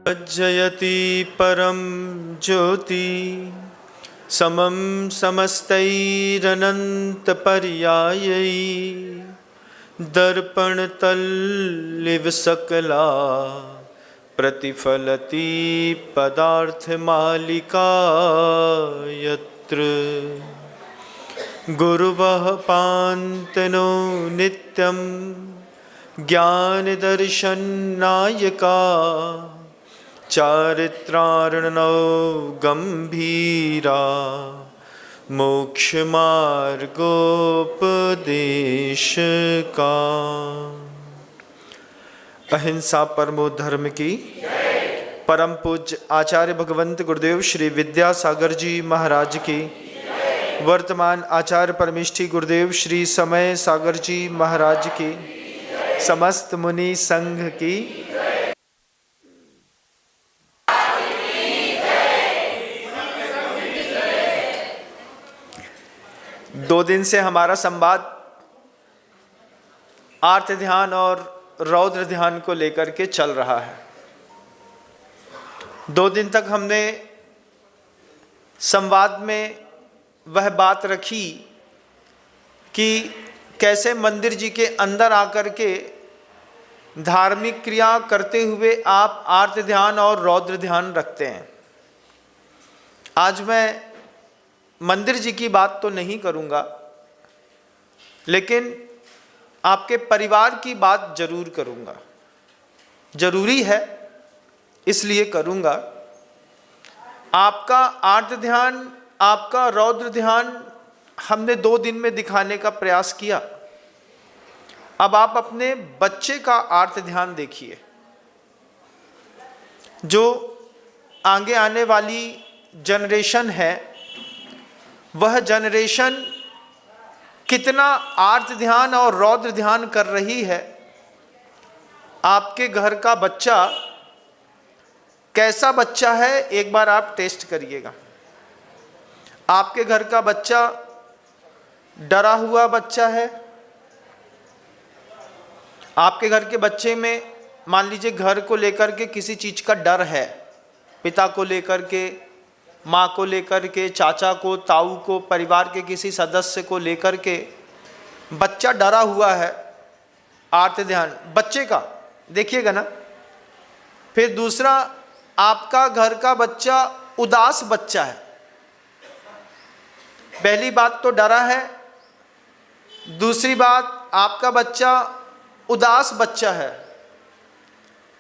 जयति परम ज्योति समम समस्तैरनंत पर्यायै दर्पण तल्लिव सकला प्रतिफलति पदार्थ मालिका यत्र गुरुवः पान्तनो नित्यं ज्ञान दर्शन नायका चारित्रार्णव गंभीरा मोक्ष मार्गोपदेश का। अहिंसा परमो धर्म की। परम पूज्य आचार्य भगवंत गुरुदेव श्री विद्यासागर जी महाराज की। वर्तमान आचार्य परमेष्ठी गुरुदेव श्री समय सागर जी महाराज की। समस्त मुनि संघ की। 2 दिन से हमारा संवाद आर्त ध्यान और रौद्र ध्यान को लेकर के चल रहा है। 2 दिन तक हमने संवाद में वह बात रखी कि कैसे मंदिर जी के अंदर आकर के धार्मिक क्रिया करते हुए आप आर्त ध्यान और रौद्र ध्यान रखते हैं। आज मैं मंदिर जी की बात तो नहीं करूंगा, लेकिन आपके परिवार की बात जरूर करूंगा। जरूरी है इसलिए करूंगा। आपका आर्त ध्यान, आपका रौद्र ध्यान हमने 2 दिन में दिखाने का प्रयास किया। अब आप अपने बच्चे का आर्त ध्यान देखिए। जो आगे आने वाली जनरेशन है, वह जनरेशन कितना आर्त ध्यान और रौद्र ध्यान कर रही है। आपके घर का बच्चा कैसा बच्चा है, एक बार आप टेस्ट करिएगा। आपके घर का बच्चा डरा हुआ बच्चा है। आपके घर के बच्चे में मान लीजिए घर को लेकर के किसी चीज का डर है, पिता को लेकर के, माँ को लेकर के, चाचा को, ताऊ को, परिवार के किसी सदस्य को लेकर के बच्चा डरा हुआ है। आर्त ध्यान बच्चे का देखिएगा ना। फिर दूसरा, आपका घर का बच्चा उदास बच्चा है। पहली बात तो डरा है, दूसरी बात आपका बच्चा उदास बच्चा है,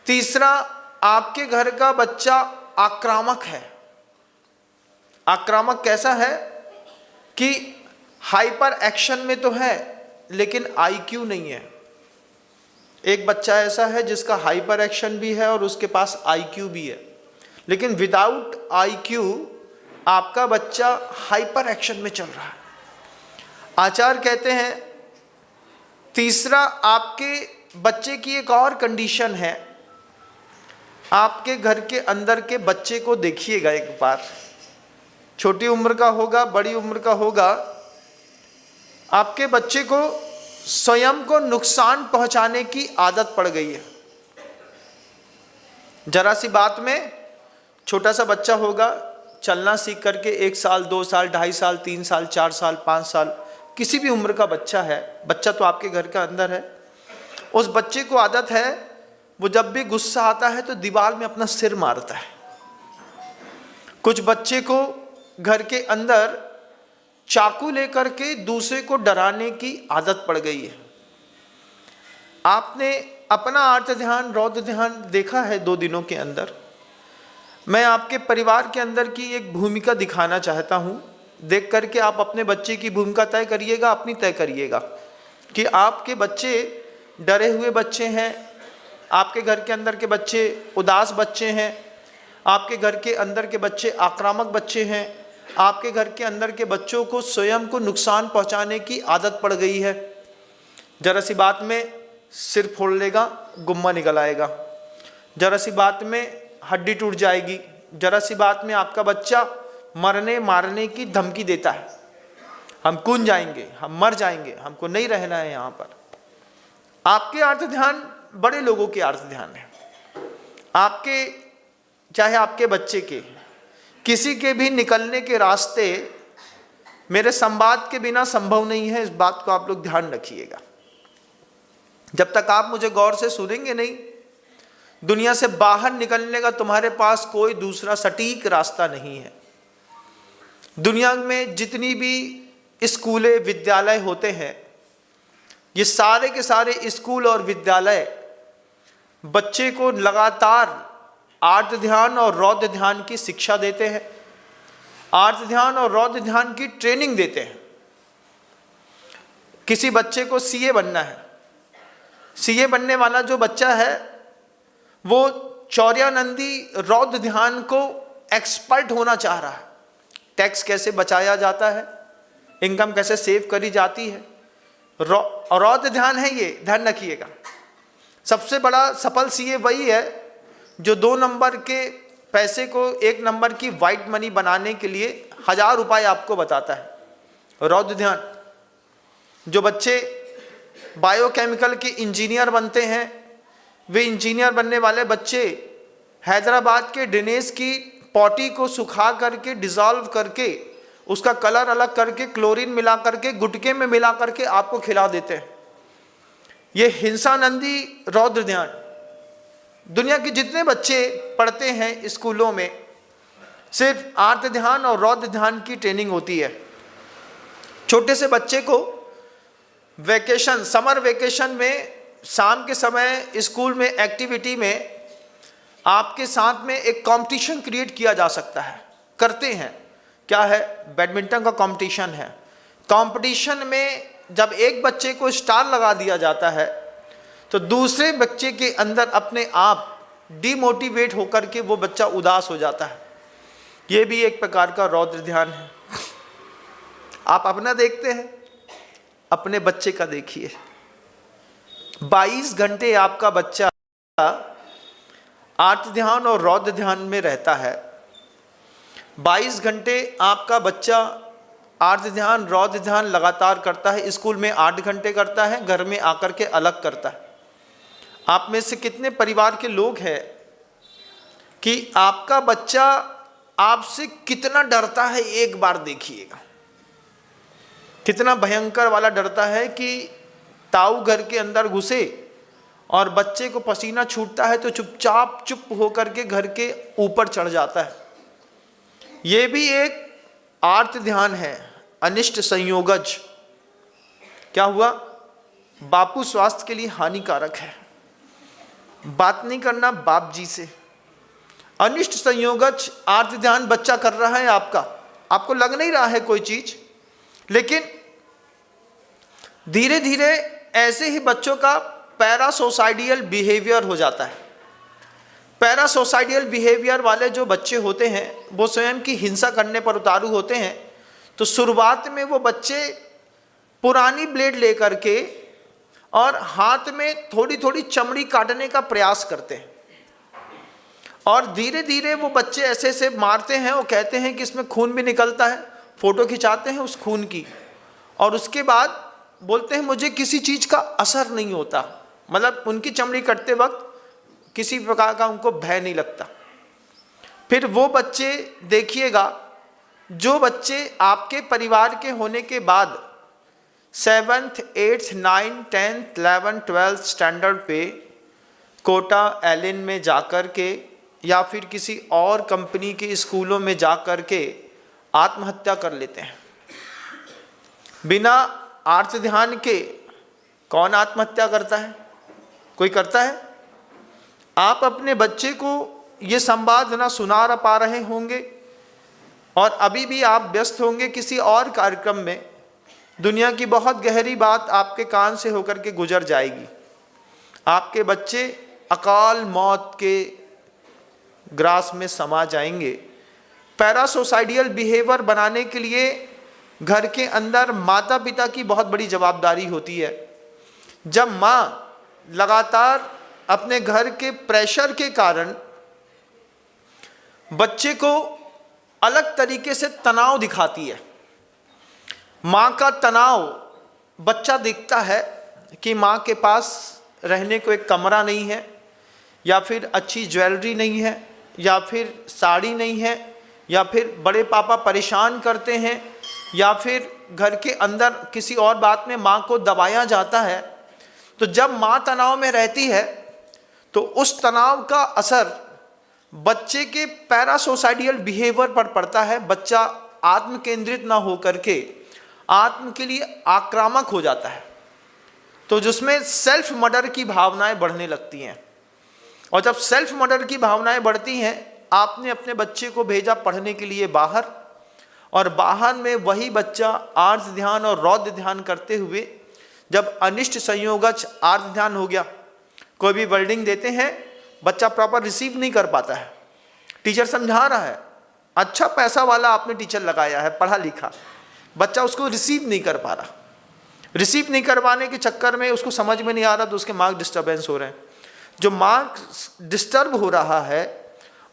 तीसरा आपके घर का बच्चा आक्रामक है। आक्रामक कैसा है कि हाइपर एक्शन में तो है लेकिन आईक्यू नहीं है। एक बच्चा ऐसा है जिसका हाइपर एक्शन भी है और उसके पास आईक्यू भी है, लेकिन विदाउट आईक्यू आपका बच्चा हाइपर एक्शन में चल रहा है। आचार्य कहते हैं तीसरा, आपके बच्चे की एक और कंडीशन है। आपके घर के अंदर के बच्चे को देखिएगा एक बार। छोटी उम्र का होगा, बड़ी उम्र का होगा, आपके बच्चे को स्वयं को नुकसान पहुंचाने की आदत पड़ गई है। जरा सी बात में छोटा सा बच्चा होगा, चलना सीख करके 1 साल, 2 साल, 2.5 साल, 3 साल, 4 साल, 5 साल, किसी भी उम्र का बच्चा है, बच्चा तो आपके घर के अंदर है। उस बच्चे को आदत है, वो जब भी गुस्सा आता है तो दीवार में अपना सिर मारता है। कुछ बच्चे को घर के अंदर चाकू लेकर के दूसरे को डराने की आदत पड़ गई है। आपने अपना आर्त ध्यान, रौद्र ध्यान देखा है 2 दिनों के अंदर। मैं आपके परिवार के अंदर की एक भूमिका दिखाना चाहता हूं। देख करके आप अपने बच्चे की भूमिका तय करिएगा, अपनी तय करिएगा कि आपके बच्चे डरे हुए बच्चे हैं, आपके घर के अंदर के बच्चे उदास बच्चे हैं, आपके घर के अंदर के बच्चे आक्रामक बच्चे हैं, आपके घर के अंदर के बच्चों को स्वयं को नुकसान पहुंचाने की आदत पड़ गई है। जरा सी बात में सिर फोड़ लेगा, गुम्मा निकल आएगा। जरा सी बात में हड्डी टूट जाएगी। जरा सी बात में आपका बच्चा मरने मारने की धमकी देता है, हम कूद जाएंगे, हम मर जाएंगे, हमको नहीं रहना है यहाँ पर। आपके आर्त ध्यान बड़े लोगों के आर्त ध्यान है। आपके चाहे आपके बच्चे के, किसी के भी निकलने के रास्ते मेरे संवाद के बिना संभव नहीं है। इस बात को आप लोग ध्यान रखिएगा। जब तक आप मुझे गौर से सुनेंगे नहीं, दुनिया से बाहर निकलने का तुम्हारे पास कोई दूसरा सटीक रास्ता नहीं है। दुनिया में जितनी भी स्कूलें विद्यालय होते हैं, ये सारे के सारे स्कूल और विद्यालय बच्चे को लगातार आर्त ध्यान और रौद्र ध्यान की शिक्षा देते हैं, आर्त ध्यान और रौद्र ध्यान की ट्रेनिंग देते हैं। किसी बच्चे को सीए बनना है, सीए बनने वाला जो बच्चा है वो चौर्यानंदी रौद्र ध्यान को एक्सपर्ट होना चाह रहा है। टैक्स कैसे बचाया जाता है, इनकम कैसे सेव करी जाती है, रौद्र ध्यान है ये, ध्यान रखिएगा। सबसे बड़ा सफल सीए वही है जो 2 नंबर के पैसे को 1 नंबर की वाइट मनी बनाने के लिए 1000 उपाय आपको बताता है। रौद्र ध्यान। जो बच्चे बायोकेमिकल के इंजीनियर बनते हैं, वे इंजीनियर बनने वाले बच्चे हैदराबाद के ड्रेनेज की पॉटी को सुखा करके डिसॉल्व करके उसका कलर अलग करके क्लोरीन मिला करके गुटके में मिला करके आपको खिला देते हैं। ये हिंसानंदी रौद्र ध्यान। दुनिया के जितने बच्चे पढ़ते हैं स्कूलों में, सिर्फ आर्त ध्यान और रौद्र ध्यान की ट्रेनिंग होती है। छोटे से बच्चे को वेकेशन, समर वेकेशन में शाम के समय स्कूल में एक्टिविटी में आपके साथ में एक कंपटीशन क्रिएट किया जा सकता है। करते हैं, क्या है, बैडमिंटन का कंपटीशन है। कंपटीशन में जब एक बच्चे को स्टार लगा दिया जाता है तो दूसरे बच्चे के अंदर अपने आप डिमोटिवेट होकर के वो बच्चा उदास हो जाता है। ये भी एक प्रकार का रौद्र ध्यान है। आप अपना देखते हैं, अपने बच्चे का देखिए। 22 घंटे आपका बच्चा आर्त ध्यान और रौद्र ध्यान में रहता है। 22 घंटे आपका बच्चा आर्त ध्यान रौद्र ध्यान लगातार करता है। स्कूल में 8 घंटे करता है, घर में आकर के अलग करता है। आप में से कितने परिवार के लोग हैं कि आपका बच्चा आपसे कितना डरता है, एक बार देखिएगा। कितना भयंकर वाला डरता है कि ताऊ घर के अंदर घुसे और बच्चे को पसीना छूटता है तो चुपचाप चुप होकर के घर के ऊपर चढ़ जाता है। ये भी एक आर्त ध्यान है। अनिष्ट संयोगज। क्या हुआ? बापू स्वास्थ्य के लिए हानिकारक है, बात नहीं करना बाप जी से। अनिष्ट संयोगज आर्त ध्यान बच्चा कर रहा है आपका, आपको लग नहीं रहा है कोई चीज, लेकिन धीरे धीरे ऐसे ही बच्चों का पैरासोसाइडियल बिहेवियर हो जाता है। पैरासोसाइडियल बिहेवियर वाले जो बच्चे होते हैं वो स्वयं की हिंसा करने पर उतारू होते हैं। तो शुरुआत में वो बच्चे पुरानी ब्लेड लेकर के और हाथ में थोड़ी थोड़ी चमड़ी काटने का प्रयास करते हैं, और धीरे धीरे वो बच्चे ऐसे ऐसे मारते हैं, वो कहते हैं कि इसमें खून भी निकलता है, फोटो खिंचाते हैं उस खून की, और उसके बाद बोलते हैं मुझे किसी चीज़ का असर नहीं होता। मतलब उनकी चमड़ी कटते वक्त किसी प्रकार का उनको भय नहीं लगता। फिर वो बच्चे देखिएगा, जो बच्चे आपके परिवार के होने के बाद 7th, 8th, 9th, 10th, 11th, 12th standard पे कोटा एलिन में जाकर के या फिर किसी और कंपनी के स्कूलों में जाकर के आत्महत्या कर लेते हैं बिना आर्त ध्यान के। कौन आत्महत्या करता है? कोई करता है? आप अपने बच्चे को ये संवाद ना सुना पा रहे होंगे और अभी भी आप व्यस्त होंगे किसी और कार्यक्रम में। दुनिया की बहुत गहरी बात आपके कान से होकर के गुजर जाएगी। आपके बच्चे अकाल मौत के ग्रास में समा जाएंगे। पैरासोसाइडियल बिहेवियर बनाने के लिए घर के अंदर माता पिता की बहुत बड़ी जवाबदारी होती है। जब माँ लगातार अपने घर के प्रेशर के कारण बच्चे को अलग तरीके से तनाव दिखाती है, माँ का तनाव बच्चा देखता है कि माँ के पास रहने को एक कमरा नहीं है, या फिर अच्छी ज्वेलरी नहीं है, या फिर साड़ी नहीं है, या फिर बड़े पापा परेशान करते हैं, या फिर घर के अंदर किसी और बात में माँ को दबाया जाता है, तो जब माँ तनाव में रहती है तो उस तनाव का असर बच्चे के पैरासोसाइडियल बिहेवियर पर पड़ता है। बच्चा आत्म केंद्रित ना हो करके आत्म के लिए आक्रामक हो जाता है, तो जिसमें सेल्फ मर्डर की भावनाएं बढ़ने लगती हैं। और जब सेल्फ मर्डर की भावनाएं बढ़ती हैं, आपने अपने बच्चे को भेजा पढ़ने के लिए बाहर, और बाहर में वही बच्चा आर्त ध्यान और रौद्र ध्यान करते हुए जब अनिष्ट संयोगज आर्त ध्यान हो गया, कोई भी वर्डिंग देते हैं, बच्चा प्रॉपर रिसीव नहीं कर पाता है। टीचर समझा रहा है, अच्छा पैसा वाला आपने टीचर लगाया है, पढ़ा लिखा, बच्चा उसको रिसीव नहीं कर पा रहा। रिसीव नहीं करवाने के चक्कर में उसको समझ में नहीं आ रहा, तो उसके मार्क्स डिस्टर्बेंस हो रहे हैं। जो मार्क्स डिस्टर्ब हो रहा है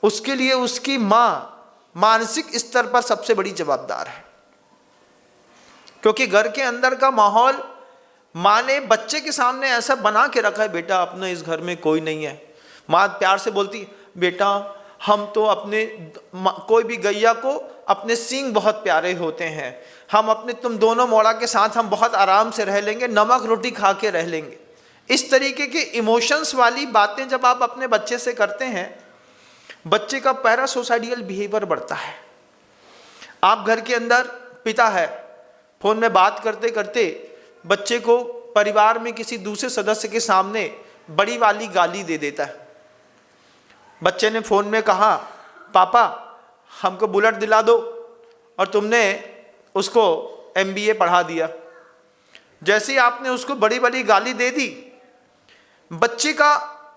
उसके लिए उसकी माँ मानसिक स्तर पर सबसे बड़ी जवाबदार है, क्योंकि घर के अंदर का माहौल माँ ने बच्चे के सामने ऐसा बना के रखा है, बेटा अपने इस घर में कोई नहीं है। माँ प्यार से बोलती, बेटा हम तो अपने कोई भी गैया को अपने सींग बहुत प्यारे होते हैं, हम अपने तुम दोनों मोड़ा के साथ हम बहुत आराम से रह लेंगे, नमक रोटी खा के रह लेंगे। इस तरीके के इमोशंस वाली बातें जब आप अपने बच्चे से करते हैं, बच्चे का पैरासोसाइडियल बिहेवियर बढ़ता है। आप घर के अंदर पिता है, फोन में बात करते करते बच्चे को परिवार में किसी दूसरे सदस्य के सामने बड़ी वाली गाली दे देता है। बच्चे ने फोन में कहा, पापा हमको बुलेट दिला दो, और तुमने उसको MBA पढ़ा दिया। जैसे ही आपने उसको बड़ी बड़ी गाली दे दी, बच्चे का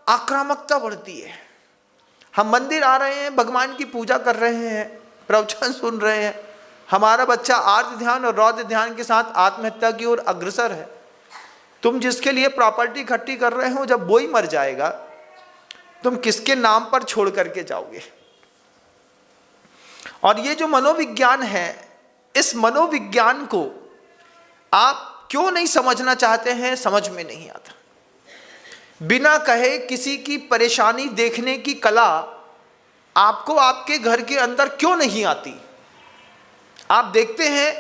आक्रामकता बढ़ती है। हम मंदिर आ रहे हैं, भगवान की पूजा कर रहे हैं, प्रवचन सुन रहे हैं, हमारा बच्चा आर्त ध्यान और रौद्र ध्यान के साथ आत्महत्या की ओर अग्रसर है। तुम जिसके लिए प्रॉपर्टी इकट्ठी कर रहे हो, जब वो ही मर जाएगा, तुम किसके नाम पर छोड़ करके जाओगे? और ये जो मनोविज्ञान है, इस मनोविज्ञान को आप क्यों नहीं समझना चाहते हैं, समझ में नहीं आता। बिना कहे किसी की परेशानी देखने की कला आपको आपके घर के अंदर क्यों नहीं आती? आप देखते हैं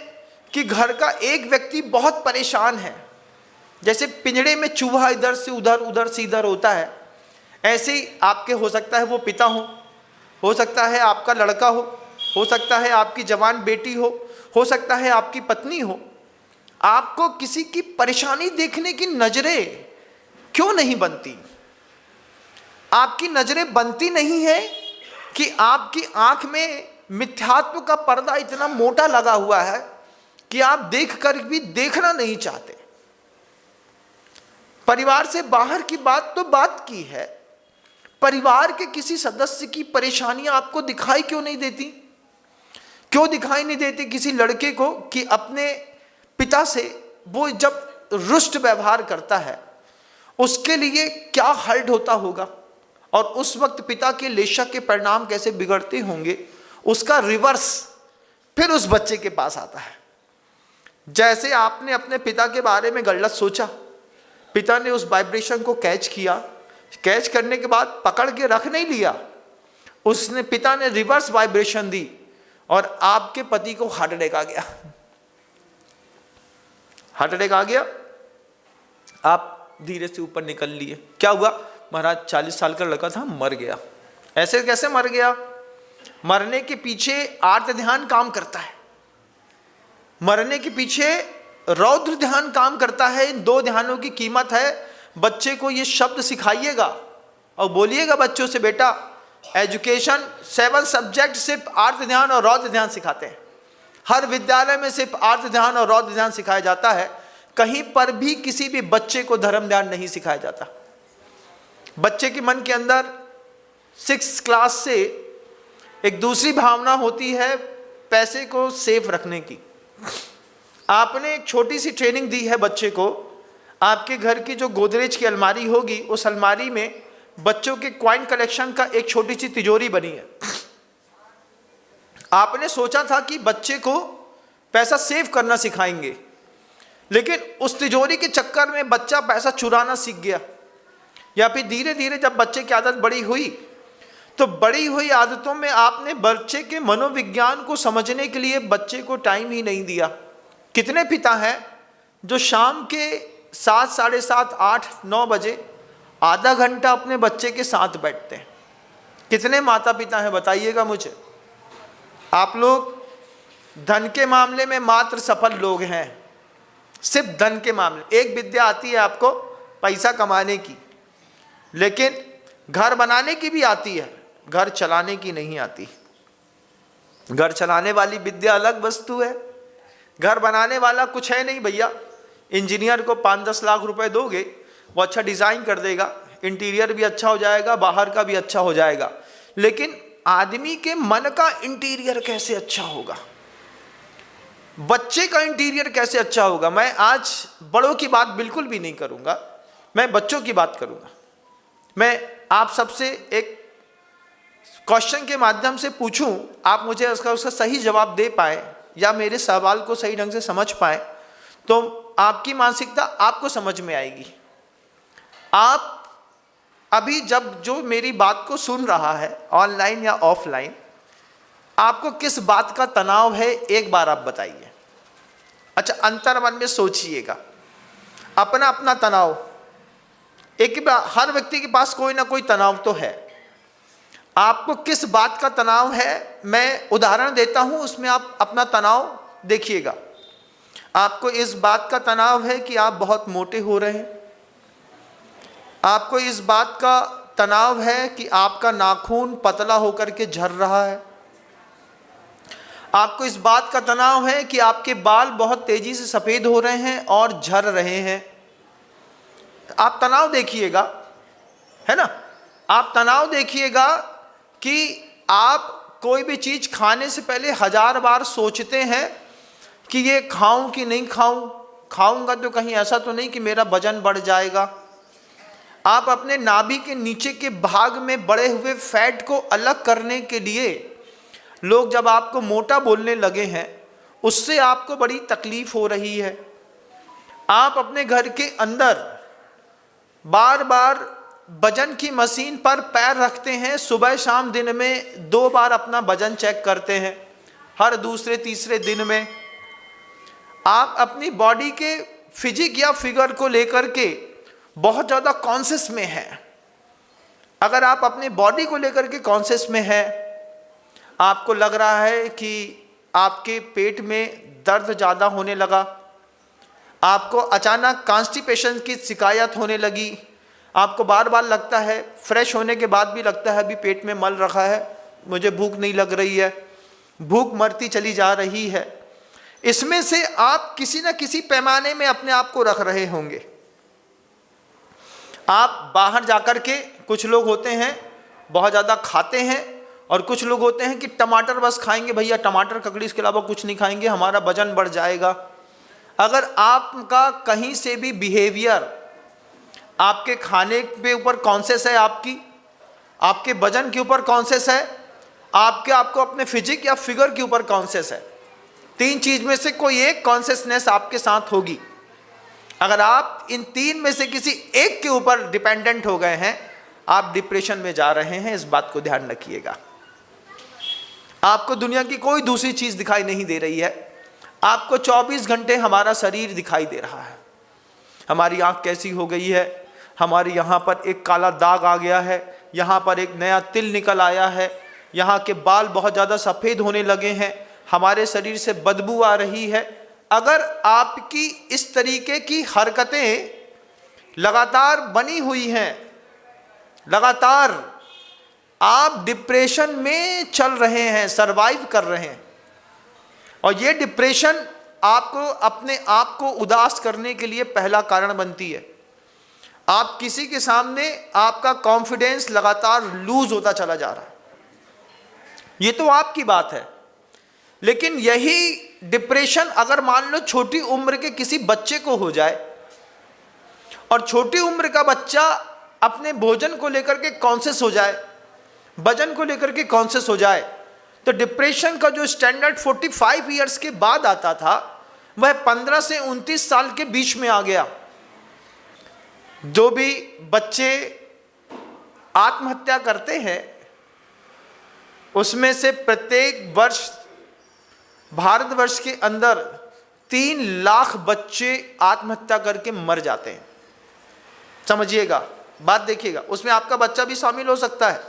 कि घर का एक व्यक्ति बहुत परेशान है, जैसे पिंजड़े में चूहा इधर से उधर उधर से इधर होता है, ऐसे ही आपके हो सकता है वो पिता हो सकता है आपका लड़का हो सकता है आपकी जवान बेटी हो सकता है आपकी पत्नी हो। आपको किसी की परेशानी देखने की नजरें क्यों नहीं बनती? आपकी नजरें बनती नहीं है कि आपकी आंख में मिथ्यात्व का पर्दा इतना मोटा लगा हुआ है कि आप देखकर भी देखना नहीं चाहते। परिवार से बाहर की बात तो बात की है, परिवार के किसी सदस्य की परेशानियां आपको दिखाई क्यों नहीं देती? क्यों दिखाई नहीं देती किसी लड़के को कि अपने पिता से वो जब रुष्ट व्यवहार करता है उसके लिए क्या हर्ट होता होगा, और उस वक्त पिता के लेशा के परिणाम कैसे बिगड़ते होंगे, उसका रिवर्स फिर उस बच्चे के पास आता है। जैसे आपने अपने पिता के बारे में गलत सोचा, पिता ने उस वाइब्रेशन को कैच किया, कैच करने के बाद पकड़ के रख नहीं लिया, उसने पिता ने रिवर्स वाइब्रेशन दी और आपके पति को हार्ट अटैक आ गया। हार्ट अटैक आ गया, आप धीरे से ऊपर निकल लिए। क्या हुआ? महाराज 40 साल का लड़का था, मर गया। ऐसे कैसे मर गया? मरने के पीछे आर्त ध्यान काम करता है, मरने के पीछे रौद्र ध्यान काम करता है। इन दो ध्यानों की कीमत है। बच्चे को ये शब्द सिखाइएगा और बोलिएगा बच्चों से, बेटा एजुकेशन 7 सब्जेक्ट सिर्फ आर्त ध्यान और रौद्र ध्यान सिखाते हैं। हर विद्यालय में सिर्फ आर्त ध्यान और रौद्र ध्यान सिखाया जाता है, कहीं पर भी किसी भी बच्चे को धर्म ध्यान नहीं सिखाया जाता। बच्चे के मन के अंदर 6th क्लास से एक दूसरी भावना होती है, पैसे को सेफ रखने की। आपने एक छोटी सी ट्रेनिंग दी है बच्चे को। आपके घर की जो गोदरेज की अलमारी होगी, उस अलमारी में बच्चों के कॉइन कलेक्शन का एक छोटी सी तिजोरी बनी है। आपने सोचा था कि बच्चे को पैसा सेव करना सिखाएंगे, लेकिन उस तिजोरी के चक्कर में बच्चा पैसा चुराना सीख गया। या फिर धीरे धीरे जब बच्चे की आदत बड़ी हुई तो बड़ी हुई आदतों में आपने बच्चे के मनोविज्ञान को समझने के लिए बच्चे को टाइम ही नहीं दिया। कितने पिता हैं जो शाम के 7, साढ़े 7, 8, 9 बजे आधा घंटा अपने बच्चे के साथ बैठते हैं? कितने माता पिता हैं बताइएगा मुझे। आप लोग धन के मामले में मात्र सफल लोग हैं, सिर्फ धन के मामले। एक विद्या आती है आपको पैसा कमाने की, लेकिन घर बनाने की भी आती है, घर चलाने की नहीं आती। घर चलाने वाली विद्या अलग वस्तु है, घर बनाने वाला कुछ है नहीं भैया। इंजीनियर को 5-10 लाख रुपए दोगे, वो अच्छा डिज़ाइन कर देगा, इंटीरियर भी अच्छा हो जाएगा, बाहर का भी अच्छा हो जाएगा, लेकिन आदमी के मन का इंटीरियर कैसे अच्छा होगा, बच्चे का इंटीरियर कैसे अच्छा होगा। मैं आज बड़ों की बात बिल्कुल भी नहीं करूंगा, मैं बच्चों की बात करूंगा। मैं आप सबसे एक क्वेश्चन के माध्यम से पूछूं, आप मुझे उसका सही जवाब दे पाए या मेरे सवाल को सही ढंग से समझ पाए, तो आपकी मानसिकता आपको समझ में आएगी। आप अभी जब जो मेरी बात को सुन रहा है, ऑनलाइन या ऑफलाइन, आपको किस बात का तनाव है, एक बार आप बताइए। अच्छा, अंतर मन में सोचिएगा, अपना अपना तनाव। एक हर व्यक्ति के पास कोई ना कोई तनाव तो है। आपको किस बात का तनाव है, मैं उदाहरण देता हूं, उसमें आप अपना तनाव देखिएगा। आपको इस बात का तनाव है कि आप बहुत मोटे हो रहे हैं। आपको इस बात का तनाव है कि आपका नाखून पतला होकर के झड़ रहा है। आपको इस बात का तनाव है कि आपके बाल बहुत तेजी से सफ़ेद हो रहे हैं और झड़ रहे हैं। आप तनाव देखिएगा, है ना। आप तनाव देखिएगा कि आप कोई भी चीज़ खाने से पहले 1000 बार सोचते हैं कि ये खाऊं कि नहीं खाऊं, खाऊंगा तो कहीं ऐसा तो नहीं कि मेरा वजन बढ़ जाएगा। आप अपने नाभि के नीचे के भाग में बढ़े हुए फैट को अलग करने के लिए, लोग जब आपको मोटा बोलने लगे हैं, उससे आपको बड़ी तकलीफ हो रही है। आप अपने घर के अंदर बार बार वजन की मशीन पर पैर रखते हैं, सुबह शाम दिन में 2 बार अपना वजन चेक करते हैं, हर दूसरे तीसरे दिन में। आप अपनी बॉडी के फिजिक या फिगर को लेकर के बहुत ज़्यादा कॉन्शियस में हैं। अगर आप अपनी बॉडी को लेकर के कॉन्शियस में हैं, आपको लग रहा है कि आपके पेट में दर्द ज़्यादा होने लगा, आपको अचानक कॉन्स्टिपेशन की शिकायत होने लगी, आपको बार बार लगता है, फ्रेश होने के बाद भी लगता है अभी पेट में मल रखा है, मुझे भूख नहीं लग रही है, भूख मरती चली जा रही है। इसमें से आप किसी न किसी पैमाने में अपने आप को रख रहे होंगे। आप बाहर जाकर के, कुछ लोग होते हैं बहुत ज़्यादा खाते हैं, और कुछ लोग होते हैं कि टमाटर बस खाएंगे, भैया टमाटर ककड़ी, इसके अलावा कुछ नहीं खाएंगे, हमारा वजन बढ़ जाएगा। अगर आपका कहीं से भी बिहेवियर आपके खाने के ऊपर कॉन्शियस है, आपके वजन के ऊपर कॉन्शियस है, आपको अपने फिजिक या फिगर के ऊपर कॉन्शियस है, 3 चीज में से कोई एक कॉन्शियसनेस आपके साथ होगी। अगर आप इन 3 में से किसी एक के ऊपर डिपेंडेंट हो गए हैं, आप डिप्रेशन में जा रहे हैं। इस बात को ध्यान रखिएगा। आपको दुनिया की कोई दूसरी चीज दिखाई नहीं दे रही है, आपको 24 घंटे हमारा शरीर दिखाई दे रहा है। हमारी आंख कैसी हो गई है, हमारे यहाँ पर एक काला दाग आ गया है, यहाँ पर एक नया तिल निकल आया है, यहाँ के बाल बहुत ज़्यादा सफ़ेद होने लगे हैं, हमारे शरीर से बदबू आ रही है। अगर आपकी इस तरीके की हरकतें लगातार बनी हुई हैं, लगातार आप डिप्रेशन में चल रहे हैं, सरवाइव कर रहे हैं, और ये डिप्रेशन आपको अपने आप को उदास करने के लिए पहला कारण बनती है। आप किसी के सामने आपका कॉन्फिडेंस लगातार लूज होता चला जा रहा है। ये तो आपकी बात है, लेकिन यही डिप्रेशन अगर मान लो छोटी उम्र के किसी बच्चे को हो जाए, और छोटी उम्र का बच्चा अपने भोजन को लेकर के कॉन्शियस हो जाए, वजन को लेकर के कॉन्शियस हो जाए, तो डिप्रेशन का जो स्टैंडर्ड 45 ईयर्स के बाद आता था, वह 15 से 29 साल के बीच में आ गया। जो भी बच्चे आत्महत्या करते हैं, उसमें से प्रत्येक वर्ष भारतवर्ष के अंदर 3 लाख बच्चे आत्महत्या करके मर जाते हैं। समझिएगा, बात देखिएगा, उसमें आपका बच्चा भी शामिल हो सकता है।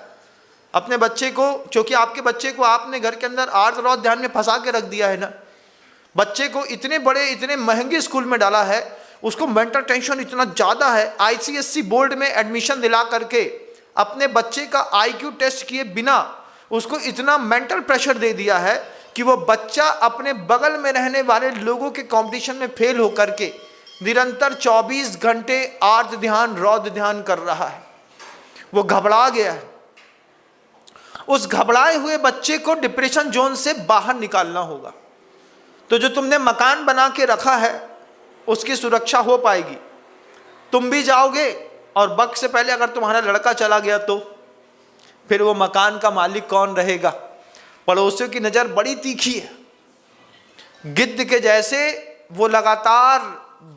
अपने बच्चे को, क्योंकि आपके बच्चे को आपने घर के अंदर आर्त रौद ध्यान में फंसा के रख दिया है ना, बच्चे को इतने बड़े इतने महंगे स्कूल में डाला है, उसको मेंटल टेंशन इतना ज़्यादा है, आईसीएसई बोर्ड में एडमिशन दिला करके अपने बच्चे का आईक्यू टेस्ट किए बिना उसको इतना मेंटल प्रेशर दे दिया है कि वो बच्चा अपने बगल में रहने वाले लोगों के कंपटीशन में फेल होकर के निरंतर 24 घंटे आर्त ध्यान रौद्र ध्यान कर रहा है। वो घबरा गया है। उस घबराए हुए बच्चे को डिप्रेशन जोन से बाहर निकालना होगा। तो जो तुमने मकान बना के रखा है उसकी सुरक्षा हो पाएगी। तुम भी जाओगे और वक्त से पहले अगर तुम्हारा लड़का चला गया तो फिर वो मकान का मालिक कौन रहेगा? पड़ोसियों की नज़र बड़ी तीखी है, गिद्ध के जैसे वो लगातार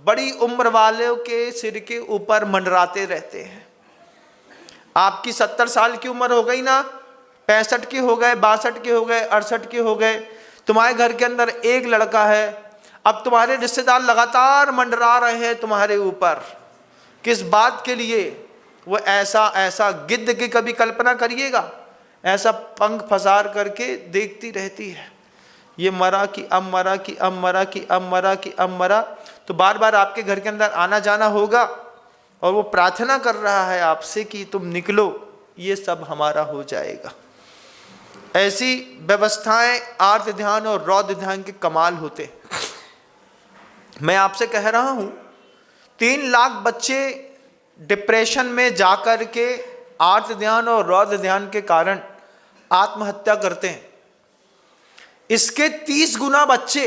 बड़ी उम्र वालों के सिर के ऊपर मंडराते रहते हैं। आपकी 70 साल की उम्र हो गई ना, 65 के हो गए, 62 के हो गए, 68 के हो गए, तुम्हारे घर के अंदर एक लड़का है, अब तुम्हारे रिश्तेदार लगातार मंडरा रहे हैं तुम्हारे ऊपर। किस बात के लिए? वो ऐसा गिद्ध की कभी कल्पना करिएगा, ऐसा पंख फसार करके देखती रहती है, ये मरा कि अब मरा कि अब मरा कि अब मरा कि अब मरा। तो बार बार आपके घर के अंदर आना जाना होगा और वो प्रार्थना कर रहा है आपसे कि तुम निकलो, ये सब हमारा हो जाएगा। ऐसी व्यवस्थाएं आर्त ध्यान और रौद्र ध्यान के कमाल होते। मैं आपसे कह रहा हूं 3 लाख बच्चे डिप्रेशन में जाकर के आर्त ध्यान और रौद्र ध्यान के कारण आत्महत्या करते हैं। इसके 30 गुना बच्चे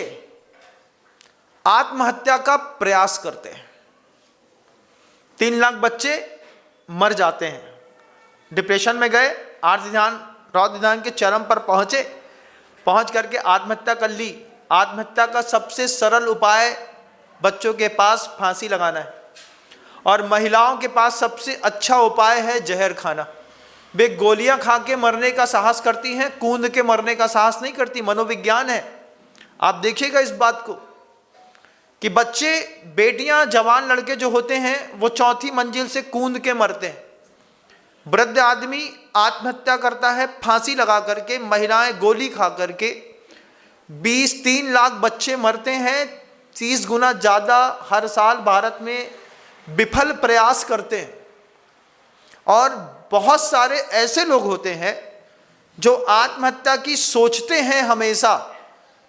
आत्महत्या का प्रयास करते हैं। 3 लाख बच्चे मर जाते हैं, डिप्रेशन में गए, आर्त ध्यान रौद्र ध्यान के चरम पर पहुंच करके आत्महत्या कर ली। आत्महत्या का सबसे सरल उपाय बच्चों के पास फांसी लगाना है, और महिलाओं के पास सबसे अच्छा उपाय है जहर खाना। वे गोलियां खा के मरने का साहस करती हैं, कूद के मरने का साहस नहीं करती। मनोविज्ञान है, आप देखिएगा इस बात को कि बच्चे, बेटियां, जवान लड़के जो होते हैं वो 4थी मंजिल से कूद के मरते हैं। वृद्ध आदमी आत्महत्या करता है फांसी लगा करके, महिलाएं गोली खा करके। 3 लाख बच्चे मरते हैं, 30 गुना ज़्यादा हर साल भारत में विफल प्रयास करते हैं। और बहुत सारे ऐसे लोग होते हैं जो आत्महत्या की सोचते हैं हमेशा,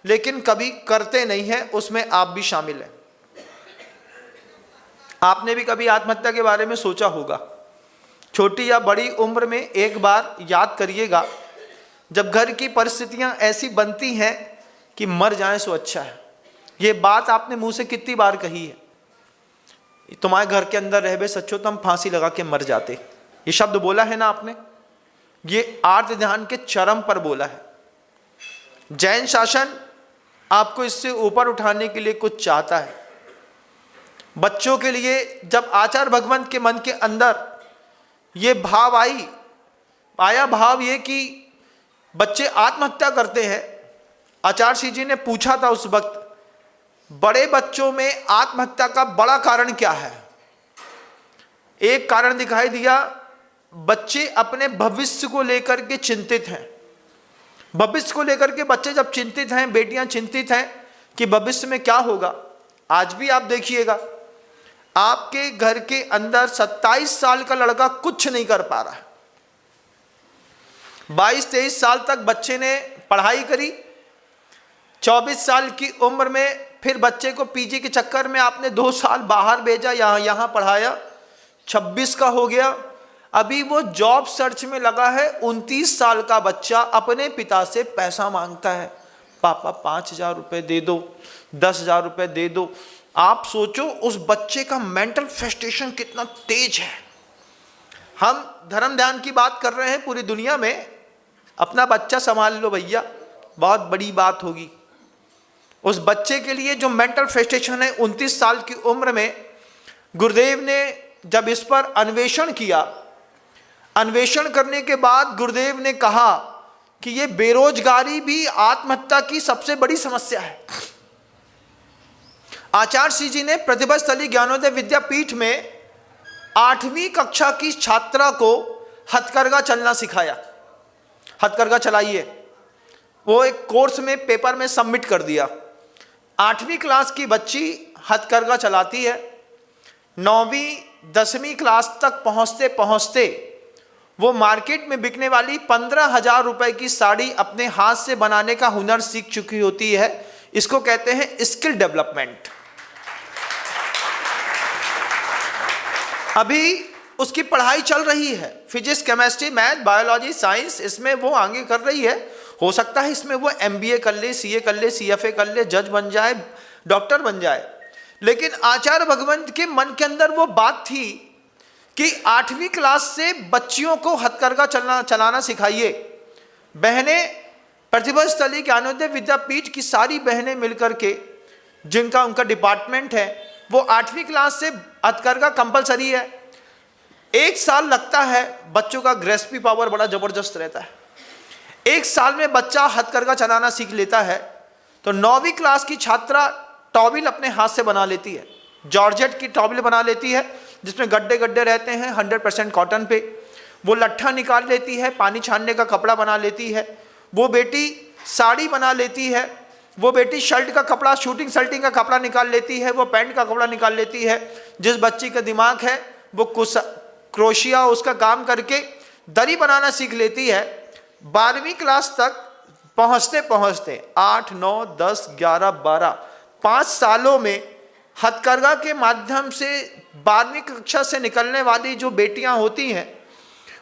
लेकिन कभी करते नहीं हैं, उसमें आप भी शामिल हैं। आपने भी कभी आत्महत्या के बारे में सोचा होगा। छोटी या बड़ी उम्र में एक बार याद करिएगा, जब घर की परिस्थितियां ऐसी बनती हैं कि मर जाएं सो अच्छा है। ये बात आपने मुंह से कितनी बार कही है? तुम्हारे घर के अंदर रहबे सच्चो तो हम फांसी लगा के मर जाते, ये शब्द बोला है ना आपने। ये आर्त ध्यान के चरम पर बोला है। जैन शासन आपको इससे ऊपर उठाने के लिए कुछ चाहता है। बच्चों के लिए जब आचार्य भगवंत के मन के अंदर ये भाव आया भाव ये कि बच्चे आत्महत्या करते हैं, आचार्य श्री जी ने पूछा था उस वक्त, बड़े बच्चों में आत्महत्या का बड़ा कारण क्या है? एक कारण दिखाई दिया, बच्चे अपने भविष्य को लेकर के चिंतित हैं। भविष्य को लेकर के बच्चे जब चिंतित हैं, बेटियां चिंतित हैं कि भविष्य में क्या होगा। आज भी आप देखिएगा, आपके घर के अंदर 27 साल का लड़का कुछ नहीं कर पा रहा है। 22-23 साल तक बच्चे ने पढ़ाई करी, 24 साल की उम्र में फिर बच्चे को पीजी के चक्कर में आपने 2 साल बाहर भेजा, यहाँ पढ़ाया, 26 का हो गया, अभी वो जॉब सर्च में लगा है। 29 साल का बच्चा अपने पिता से पैसा मांगता है, पापा 5,000 रुपये दे दो, 10,000 रुपये दे दो। आप सोचो उस बच्चे का मेंटल फ्रस्ट्रेशन कितना तेज है। हम धर्म ध्यान की बात कर रहे हैं पूरी दुनिया में, अपना बच्चा संभाल लो भैया, बहुत बड़ी बात होगी। उस बच्चे के लिए जो मेंटल फ्रस्ट्रेशन है, 29 साल की उम्र में गुरुदेव ने जब इस पर अन्वेषण किया, अन्वेषण करने के बाद गुरुदेव ने कहा कि ये बेरोजगारी भी आत्महत्या की सबसे बड़ी समस्या है। आचार्य श्री जी ने प्रतिभा स्थली ज्ञानोदय विद्यापीठ में 8वीं कक्षा की छात्रा को हथकरघा चलना सिखाया। हथकरघा चलाइए, वो एक कोर्स में पेपर में सबमिट कर दिया। 8वीं क्लास की बच्ची हथकरघा चलाती है। 9वीं 10वीं क्लास तक पहुंचते पहुंचते वो मार्केट में बिकने वाली 15,000 रुपए की साड़ी अपने हाथ से बनाने का हुनर सीख चुकी होती है। इसको कहते हैं स्किल डेवलपमेंट। अभी उसकी पढ़ाई चल रही है, physics, chemistry, math, biology, science, इसमें वो आगे कर रही है। हो सकता है इसमें वो MBA कर ले, CA कर ले, CFA कर ले, जज बन जाए, डॉक्टर बन जाए। लेकिन आचार्य भगवंत के मन के अंदर वो बात थी कि 8वीं क्लास से बच्चियों को हथकरघा चलाना सिखाइए। बहनें प्रतिभा स्थली ज्ञानोदय विद्यापीठ की सारी बहनें मिलकर के, जिनका उनका डिपार्टमेंट है, वो 8वीं क्लास से हथकरघा कंपलसरी है। 1 साल लगता है, बच्चों का ग्रेस्पी पावर बड़ा जबरदस्त रहता है। 1 साल में बच्चा हथकरघा चलाना सीख लेता है। तो 9वीं क्लास की छात्रा टॉवेल अपने हाथ से बना लेती है, जॉर्जेट की टॉवेल बना लेती है जिसमें गड्ढे गड्ढे रहते हैं, 100% कॉटन पे। वो लट्ठा निकाल लेती है, पानी छानने का कपड़ा बना लेती है। वो बेटी साड़ी बना लेती है। वो बेटी शर्ट का कपड़ा, शूटिंग शर्टिंग का कपड़ा निकाल लेती है। वो पैंट का कपड़ा निकाल लेती है। जिस बच्ची का दिमाग है वो क्रोशिया उसका काम करके दरी बनाना सीख लेती है। 12वीं क्लास तक पहुँचते पहुँचते 8, 9, 10, 11, 12 5 सालों में हथकरघा के माध्यम से 12वीं कक्षा से निकलने वाली जो बेटियां होती हैं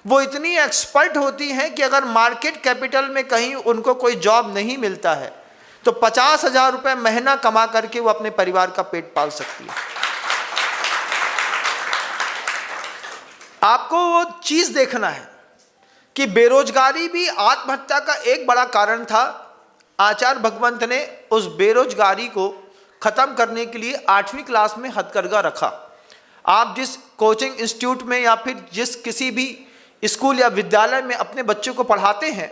वो इतनी एक्सपर्ट होती हैं कि अगर मार्केट कैपिटल में कहीं उनको कोई जॉब नहीं मिलता है तो 50,000 रुपये महीना कमा करके वो अपने परिवार का पेट पाल सकती है। आपको वो चीज देखना है कि बेरोजगारी भी आत्महत्या का एक बड़ा कारण था। आचार्य भगवंत ने उस बेरोजगारी को खत्म करने के लिए 8वीं क्लास में हथकरघा रखा। आप जिस कोचिंग इंस्टीट्यूट में या फिर जिस किसी भी स्कूल या विद्यालय में अपने बच्चे को पढ़ाते हैं,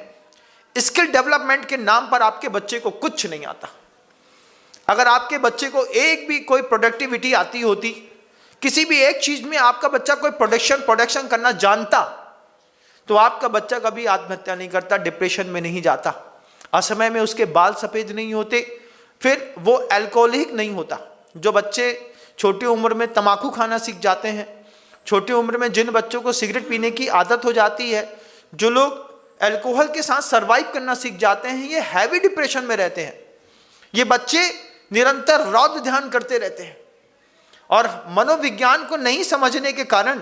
स्किल डेवलपमेंट के नाम पर आपके बच्चे को कुछ नहीं आता। अगर आपके बच्चे को एक भी कोई प्रोडक्टिविटी आती होती, किसी भी एक चीज में आपका बच्चा कोई प्रोडक्शन करना जानता, तो आपका बच्चा कभी आत्महत्या नहीं करता, डिप्रेशन में नहीं जाता, असमय में उसके बाल सफेद नहीं होते, फिर वो अल्कोहलिक नहीं होता। जो बच्चे छोटी उम्र में तंबाकू खाना सीख जाते हैं, छोटी उम्र में जिन बच्चों को सिगरेट पीने की आदत हो जाती है, जो लोग अल्कोहल के साथ सरवाइव करना सीख जाते हैं, ये हैवी डिप्रेशन में रहते हैं। ये बच्चे निरंतर रौद्र ध्यान करते रहते हैं और मनोविज्ञान को नहीं समझने के कारण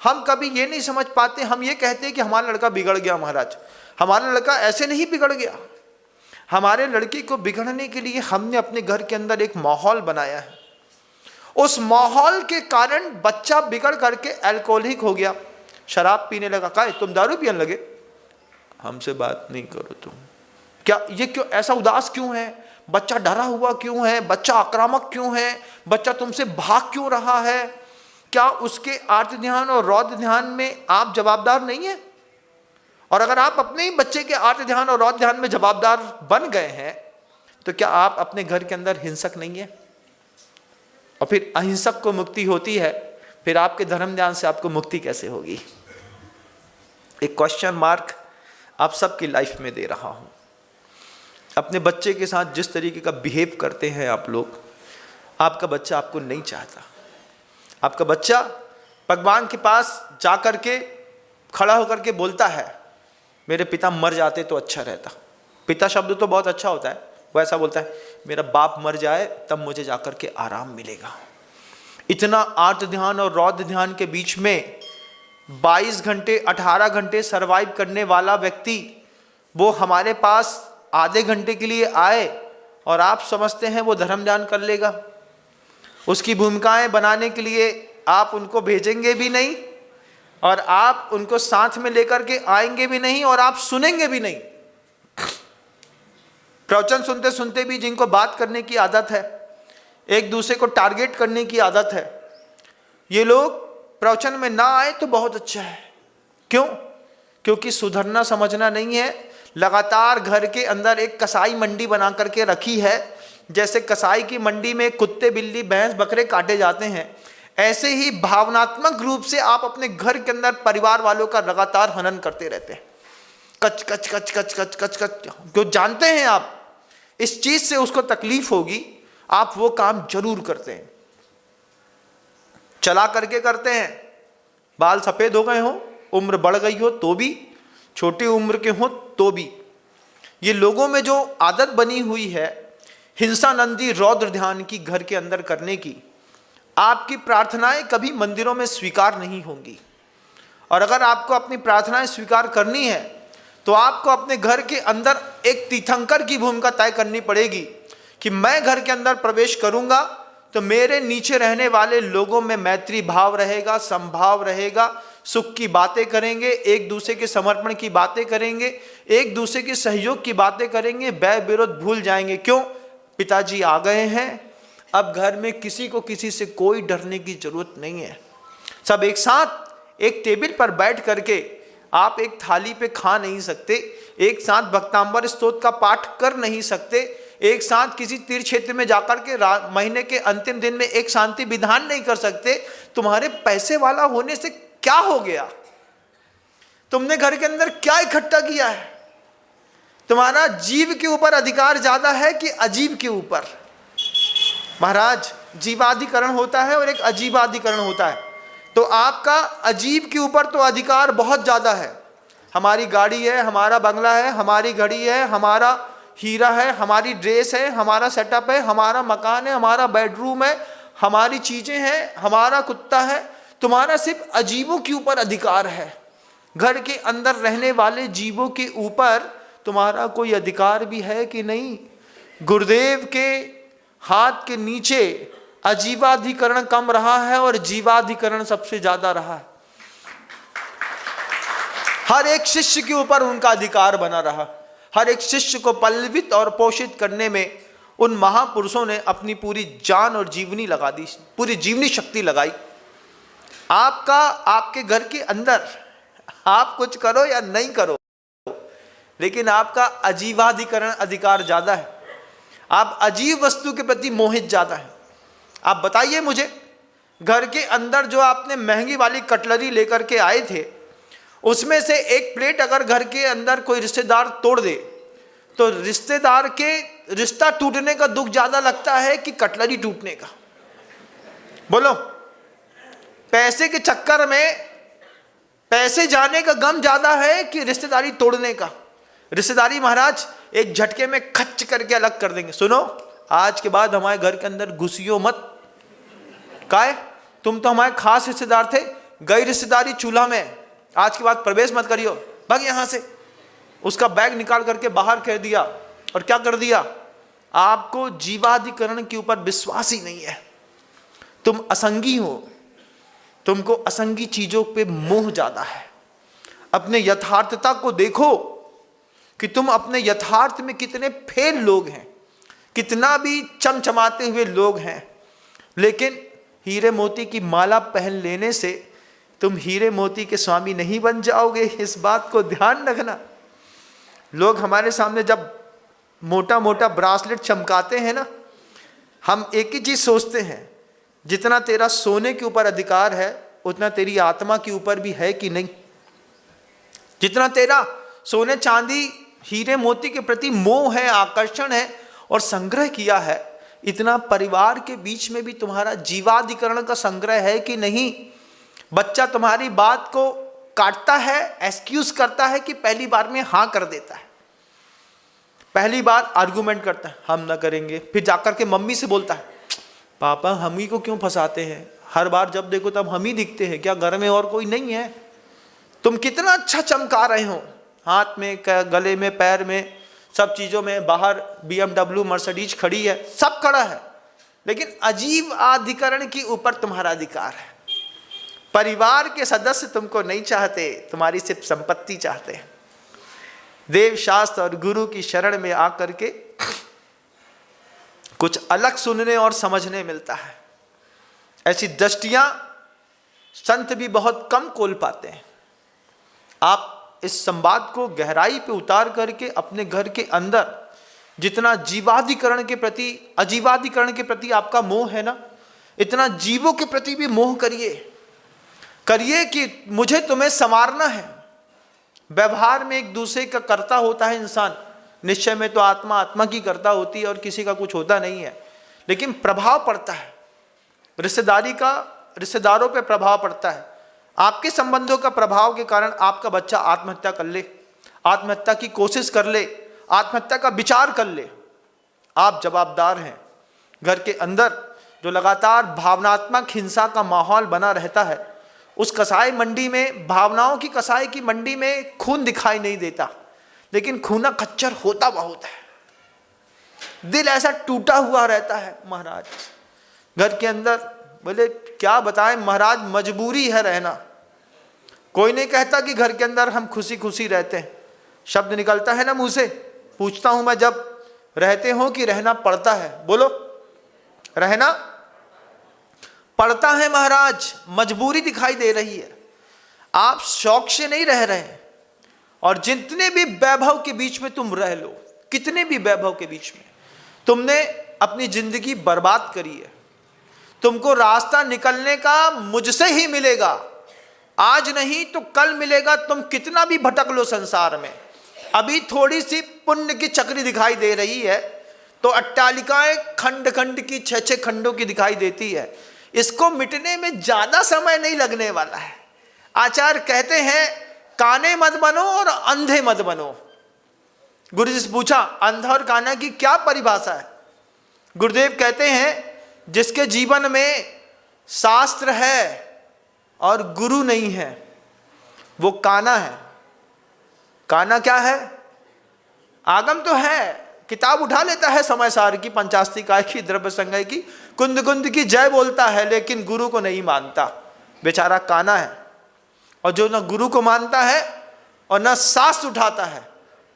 हम कभी ये नहीं समझ पाते। हम ये कहते हैं कि हमारा लड़का बिगड़ गया महाराज। हमारा लड़का ऐसे नहीं बिगड़ गया। हमारे लड़की को बिगड़ने के लिए हमने अपने घर के अंदर एक माहौल बनाया है। उस माहौल के कारण बच्चा बिगड़ करके अल्कोहलिक हो गया, शराब पीने लगा। कहा तुम दारू पीने लगे, हमसे बात नहीं करो तुम। क्या ये क्यों ऐसा उदास क्यों है? बच्चा डरा हुआ क्यों है? बच्चा आक्रामक क्यों है? बच्चा तुमसे भाग क्यों रहा है? क्या उसके आर्त ध्यान और रौद्र ध्यान में आप जवाबदार नहीं है? और अगर आप अपने ही बच्चे के आर्त ध्यान और रौद्र ध्यान में जवाबदार बन गए हैं तो क्या आप अपने घर के अंदर हिंसक नहीं है? और फिर अहिंसक को मुक्ति होती है, फिर आपके धर्म ध्यान से आपको मुक्ति कैसे होगी? एक क्वेश्चन मार्क आप सबकी लाइफ में दे रहा हूं। अपने बच्चे के साथ जिस तरीके का बिहेव करते हैं आप लोग, आपका बच्चा आपको नहीं चाहता। आपका बच्चा भगवान के पास जाकर के खड़ा होकर के बोलता है मेरे पिता मर जाते तो अच्छा रहता। पिता शब्द तो बहुत अच्छा होता है, वो ऐसा बोलता है मेरा बाप मर जाए तब मुझे जाकर के आराम मिलेगा। इतना आर्त ध्यान और रौद्र ध्यान के बीच में 22 घंटे 18 घंटे सरवाइव करने वाला व्यक्ति वो हमारे पास आधे घंटे के लिए आए और आप समझते हैं वो धर्म ध्यान कर लेगा। उसकी भूमिकाएं बनाने के लिए आप उनको भेजेंगे भी नहीं और आप उनको साथ में लेकर के आएंगे भी नहीं और आप सुनेंगे भी नहीं। प्रवचन सुनते सुनते भी जिनको बात करने की आदत है, एक दूसरे को टारगेट करने की आदत है, ये लोग प्रवचन में ना आए तो बहुत अच्छा है। क्यों? क्योंकि सुधरना समझना नहीं है। लगातार घर के अंदर एक कसाई मंडी बना करके रखी है। जैसे कसाई की मंडी में कुत्ते बिल्ली भैंस बकरे काटे जाते हैं, ऐसे ही भावनात्मक रूप से आप अपने घर के अंदर परिवार वालों का लगातार हनन करते रहते हैं। कच कच कच कच कच कच कच, जो जानते हैं आप इस चीज से उसको तकलीफ होगी, आप वो काम जरूर करते हैं, चला करके करते हैं। बाल सफेद हो गए हो, उम्र बढ़ गई हो तो भी, छोटी उम्र के हो तो भी, ये लोगों में जो आदत बनी हुई है हिंसा नंदी रौद्र ध्यान की घर के अंदर करने की, आपकी प्रार्थनाएं कभी मंदिरों में स्वीकार नहीं होंगी। और अगर आपको अपनी प्रार्थनाएं स्वीकार करनी है तो आपको अपने घर के अंदर एक तीर्थंकर की भूमिका तय करनी पड़ेगी कि मैं घर के अंदर प्रवेश करूंगा तो मेरे नीचे रहने वाले लोगों में मैत्री भाव रहेगा, समभाव रहेगा, सुख की बातें करेंगे, एक दूसरे के समर्पण की बातें करेंगे, एक दूसरे के सहयोग की बातें करेंगे, बैर विरोध भूल जाएंगे। क्यों? पिताजी आ गए हैं, अब घर में किसी को किसी से कोई डरने की जरूरत नहीं है। सब एक साथ एक टेबल पर बैठ करके, आप एक थाली पे खा नहीं सकते, एक साथ भक्तांबर स्तोत्र का पाठ कर नहीं सकते, एक साथ किसी तीर्थ क्षेत्र में जाकर के महीने के अंतिम दिन में एक शांति विधान नहीं कर सकते। तुम्हारे पैसे वाला होने से क्या हो गया? तुमने घर के अंदर क्या इकट्ठा किया है? तुम्हारा जीव के ऊपर अधिकार ज्यादा है कि अजीब के ऊपर? महाराज, जीवाधिकरण होता है और एक अजीवाधिकरण होता है। तो आपका अजीब के ऊपर तो अधिकार बहुत ज्यादा है। हमारी गाड़ी है, हमारा बंगला है, हमारी घड़ी है, हमारा हीरा है, हमारी ड्रेस है, हमारा सेटअप है, हमारा मकान है, हमारा बेडरूम है, हमारी चीजें हैं, हमारा कुत्ता है। तुम्हारा सिर्फ अजीबों के ऊपर अधिकार है। घर के अंदर रहने वाले जीवों के ऊपर तुम्हारा कोई अधिकार भी है कि नहीं? गुरुदेव के हाथ के नीचे अजीवाधिकरण कम रहा है और जीवाधिकरण सबसे ज्यादा रहा है। हर एक शिष्य के ऊपर उनका अधिकार बना रहा। हर एक शिष्य को पल्लवित और पोषित करने में उन महापुरुषों ने अपनी पूरी जान और जीवनी लगा दी, पूरी जीवनी शक्ति लगाई। आपका, आपके घर के अंदर आप कुछ करो या नहीं करो, लेकिन आपका अजीवाधिकरण अधिकार ज्यादा है। आप अजीब वस्तु के प्रति मोहित ज्यादा है। आप बताइए मुझे, घर के अंदर जो आपने महंगी वाली कटलरी लेकर के आए थे, उसमें से एक प्लेट अगर घर के अंदर कोई रिश्तेदार तोड़ दे तो रिश्तेदार के रिश्ता टूटने का दुख ज्यादा लगता है कि कटलरी टूटने का? बोलो। पैसे के चक्कर में पैसे जाने का गम ज्यादा है कि रिश्तेदारी तोड़ने का? रिश्तेदारी महाराज एक झटके में खच करके अलग कर देंगे। सुनो, आज के बाद हमारे घर के अंदर घुसियो मत। काहे? तुम तो हमारे खास रिश्तेदार थे, गई रिश्तेदारी चूल्हा में, आज के बाद प्रवेश मत करियो, भाग यहां से। उसका बैग निकाल करके बाहर कर दिया। और क्या कर दिया? आपको जीवाधिकरण के ऊपर विश्वास ही नहीं है। तुम असंगी हो, तुमको असंगी चीजों पे मोह ज्यादा है। अपने यथार्थता को देखो कि तुम अपने यथार्थ में कितने फेल लोग हैं, कितना भी चमचमाते हुए लोग हैं, लेकिन हीरे मोती की माला पहन लेने से तुम हीरे मोती के स्वामी नहीं बन जाओगे। इस बात को ध्यान रखना। लोग हमारे सामने जब मोटा मोटा ब्रासलेट चमकाते हैं ना, हम एक ही चीज सोचते हैं, जितना तेरा सोने के ऊपर अधिकार है उतना तेरी आत्मा के ऊपर भी है कि नहीं? जितना तेरा सोने चांदी हीरे मोती के प्रति मोह है, आकर्षण है और संग्रह किया है, इतना परिवार के बीच में भी तुम्हारा जीवाधिकरण का संग्रह है कि नहीं? बच्चा तुम्हारी बात को काटता है, एक्सक्यूज करता है कि पहली बार में हाँ कर देता है, पहली बार आर्गुमेंट करता है, हम ना करेंगे, फिर जाकर के मम्मी से बोलता है, पापा हम ही को क्यों फंसाते हैं, हर बार जब देखो तब हम ही दिखते हैं, क्या घर में और कोई नहीं है? तुम कितना अच्छा चमका रहे हो, हाथ में, गले में, पैर में, सब चीजों में, बाहर BMW मर्सिडीज खड़ी है, सब खड़ा है, लेकिन अजीब अधिकरण के ऊपर तुम्हारा अधिकार है। परिवार के सदस्य तुमको नहीं चाहते, तुम्हारी सिर्फ संपत्ति चाहते हैं। देव शास्त्र और गुरु की शरण में आकर के कुछ अलग सुनने और समझने मिलता है। ऐसी दृष्टियां संत भी बहुत कम खोल पाते हैं। आप इस संवाद को गहराई पे उतार करके अपने घर के अंदर जितना जीवाधिकरण के प्रति, अजीवाधिकरण के प्रति आपका मोह है ना, इतना जीवों के प्रति भी मोह करिए कि मुझे तुम्हें संवारना है। व्यवहार में एक दूसरे का कर्ता होता है इंसान, निश्चय में तो आत्मा आत्मा की कर्ता होती है और किसी का कुछ होता नहीं है, लेकिन प्रभाव पड़ता है रिश्तेदारों पे प्रभाव पड़ता है। आपके संबंधों का प्रभाव के कारण आपका बच्चा आत्महत्या कर ले, आत्महत्या की कोशिश कर ले, आत्महत्या का विचार कर ले। आप जवाबदार हैं। घर के अंदर जो लगातार भावनात्मक हिंसा का माहौल बना रहता है, उस कसाई मंडी में, भावनाओं की कसाई की मंडी में खून दिखाई नहीं देता, लेकिन खूना खच्चर होता बहुत है। दिल ऐसा टूटा हुआ रहता है महाराज घर के अंदर। बोले क्या बताएं महाराज, मजबूरी है रहना। कोई नहीं कहता कि घर के अंदर हम खुशी खुशी रहते हैं, शब्द निकलता है ना मुंह से। पूछता हूं मैं, जब रहते हो कि रहना पड़ता है? बोलो, रहना पड़ता है महाराज, मजबूरी दिखाई दे रही है। आप शौक से नहीं रह रहे हैं। और जितने भी वैभव के बीच में तुम रह लो, कितने भी वैभव के बीच में तुमने अपनी जिंदगी बर्बाद करी है। तुमको रास्ता निकलने का मुझसे ही मिलेगा, आज नहीं तो कल मिलेगा। तुम कितना भी भटक लो संसार में, अभी थोड़ी सी पुण्य की चक्री दिखाई दे रही है तो अट्टालिकाएं खंड खंड की, 6-6 खंडों की दिखाई देती है। इसको मिटने में ज्यादा समय नहीं लगने वाला है। आचार्य कहते हैं काने मत बनो और अंधे मत बनो। गुरु जी से पूछा अंधा और काना की क्या परिभाषा है? गुरुदेव कहते हैं जिसके जीवन में शास्त्र है और गुरु नहीं है वो काना है। काना क्या है? आगम तो है, किताब उठा लेता है समय सार की, पंचास्तिकाय की, द्रव्य संग्रह की, कुंद कुंद की जय बोलता है, लेकिन गुरु को नहीं मानता, बेचारा काना है। और जो न गुरु को मानता है और न शास्त्र उठाता है,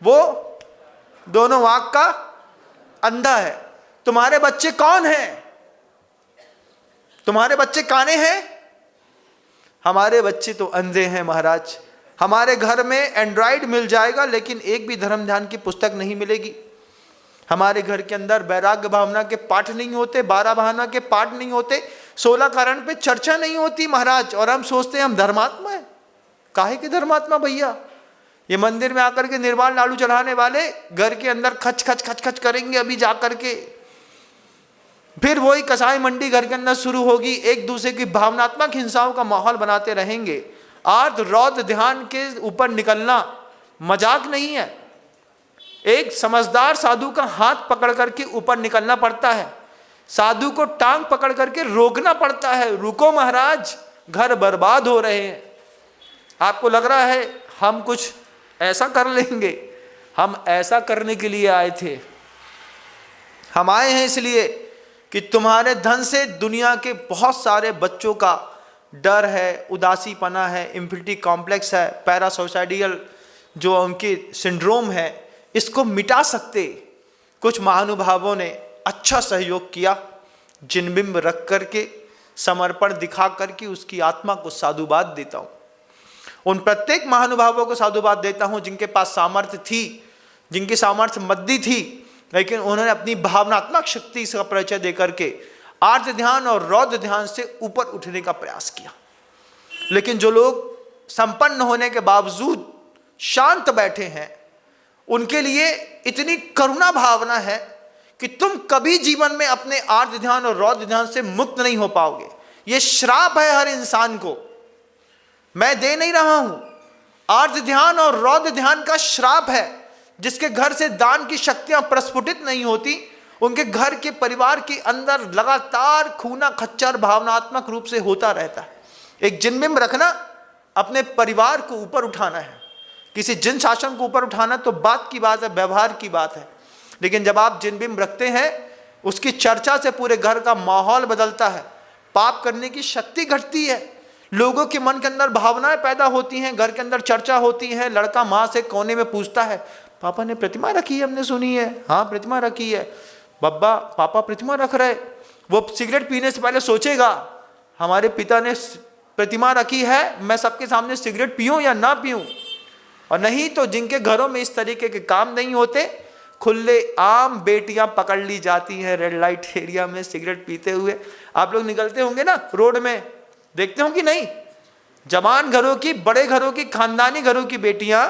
वो दोनों वाक का अंधा है। तुम्हारे बच्चे कौन हैं? तुम्हारे बच्चे काने हैं? हमारे बच्चे तो अंधे हैं महाराज। हमारे घर में एंड्रॉइड मिल जाएगा लेकिन एक भी धर्म ध्यान की पुस्तक नहीं मिलेगी। हमारे घर के अंदर वैराग्य भावना के पाठ नहीं होते, 12 भावना के पाठ नहीं होते, 16 कारण पे चर्चा नहीं होती महाराज। और हम सोचते हैं हम धर्मात्मा हैं। काहे के धर्मात्मा भैया? ये मंदिर में आकर के निर्वाण लाडू चढ़ाने वाले घर के अंदर खच खच खच खच करेंगे अभी जा करके, फिर वही कसाई मंडी घर के अंदर शुरू होगी, एक दूसरे की भावनात्मक हिंसाओं का माहौल बनाते रहेंगे। आर्त रौद्र ध्यान के ऊपर निकलना मजाक नहीं है। एक समझदार साधु का हाथ पकड़ करके ऊपर निकलना पड़ता है, साधु को टांग पकड़ करके रोकना पड़ता है, रुको महाराज घर बर्बाद हो रहे हैं। आपको लग रहा है हम कुछ ऐसा कर लेंगे? हम ऐसा करने के लिए आए थे। हम आए हैं इसलिए कि तुम्हारे धन से दुनिया के बहुत सारे बच्चों का डर है, उदासीपना है, इंफिनिटी कॉम्प्लेक्स है, पैरासोसाइडियल जो उनकी सिंड्रोम है, इसको मिटा सकते कुछ महानुभावों ने अच्छा सहयोग किया। जिनबिंब रख करके, समर्पण दिखा करके उसकी आत्मा को साधुवाद देता हूँ। उन प्रत्येक महानुभावों को साधुवाद देता हूँ जिनके पास सामर्थ्य थी, जिनकी सामर्थ्य मद्दी थी, लेकिन उन्होंने अपनी भावनात्मक शक्ति का परिचय देकर के आर्त ध्यान और रौद्र ध्यान से ऊपर उठने का प्रयास किया। लेकिन जो लोग संपन्न होने के बावजूद शांत बैठे हैं, उनके लिए इतनी करुणा भावना है कि तुम कभी जीवन में अपने आर्त ध्यान और रौद्र ध्यान से मुक्त नहीं हो पाओगे। ये श्राप है हर इंसान को, मैं दे नहीं रहा हूं। आर्त ध्यान और रौद्र ध्यान का श्राप है। जिसके घर से दान की शक्तियां प्रस्फुटित नहीं होती, उनके घर के परिवार के अंदर लगातार खूना खच्चर भावनात्मक रूप से होता रहता है। एक जिनबिंब रखना, अपने परिवार को ऊपर उठाना है, किसी जिन शासन को ऊपर उठाना तो बात की बात है, व्यवहार की बात है। लेकिन जब आप जिनबिंब रखते हैं, उसकी चर्चा से पूरे घर का माहौल बदलता है, पाप करने की शक्ति घटती है, लोगों के मन के अंदर भावनाएं पैदा होती हैं, घर के अंदर चर्चा होती है। लड़का माँ से कोने में पूछता है, पापा ने प्रतिमा रखी है? हमने सुनी है। हाँ प्रतिमा रखी है। बब्बा पापा प्रतिमा रख रहे। वो सिगरेट पीने से पहले सोचेगा हमारे पिता ने प्रतिमा रखी है, मैं सबके सामने सिगरेट पीऊं या ना पीऊं। और नहीं तो जिनके घरों में इस तरीके के काम नहीं होते, खुले आम बेटियां पकड़ ली जाती हैं रेड लाइट एरिया में सिगरेट पीते हुए। आप लोग निकलते होंगे ना रोड में, देखते हो कि नहीं, जवान घरों की, बड़े घरों की, खानदानी घरों की बेटियां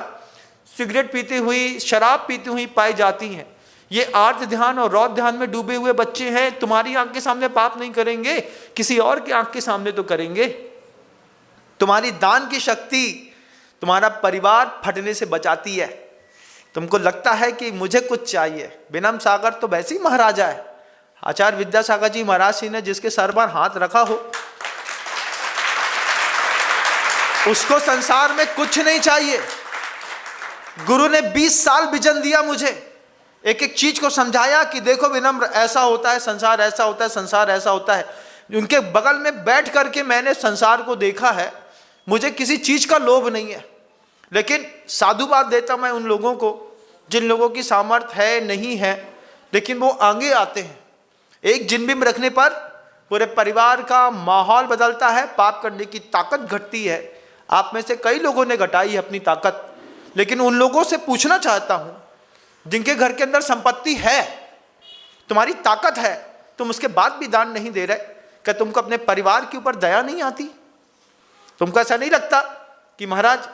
सिगरेट पीती हुई, शराब पीती हुई पाई जाती हैं। ये आर्त ध्यान और रौद्र ध्यान में डूबे हुए बच्चे हैं। तुम्हारी आंख के सामने पाप नहीं करेंगे, किसी और की आंख के सामने तो करेंगे। तुम्हारी दान की शक्ति तुम्हारा परिवार फटने से बचाती है। तुमको लगता है कि मुझे कुछ चाहिए, विनम्र सागर तो वैसे ही महाराजा है। आचार्य विद्यासागर जी महाराज जी ने जिसके सर पर हाथ रखा हो, उसको संसार में कुछ नहीं चाहिए। गुरु ने 20 साल विजन दिया मुझे, एक एक चीज को समझाया कि देखो विनम्र, ऐसा होता है संसार, ऐसा होता है संसार, ऐसा होता है। उनके बगल में बैठ करके मैंने संसार को देखा है। मुझे किसी चीज का लोभ नहीं है, लेकिन साधुवाद देता मैं उन लोगों को जिन लोगों की सामर्थ्य है, नहीं है, लेकिन वो आगे आते हैं। एक जिनबिंब रखने पर पूरे परिवार का माहौल बदलता है, पाप करने की ताकत घटती है। आप में से कई लोगों ने घटाई है अपनी ताकत, लेकिन उन लोगों से पूछना चाहता हूं जिनके घर के अंदर संपत्ति है, तुम्हारी ताकत है, तुम उसके बाद भी दान नहीं दे रहे, क्या तुमको अपने परिवार के ऊपर दया नहीं आती? तुमको ऐसा नहीं लगता कि महाराज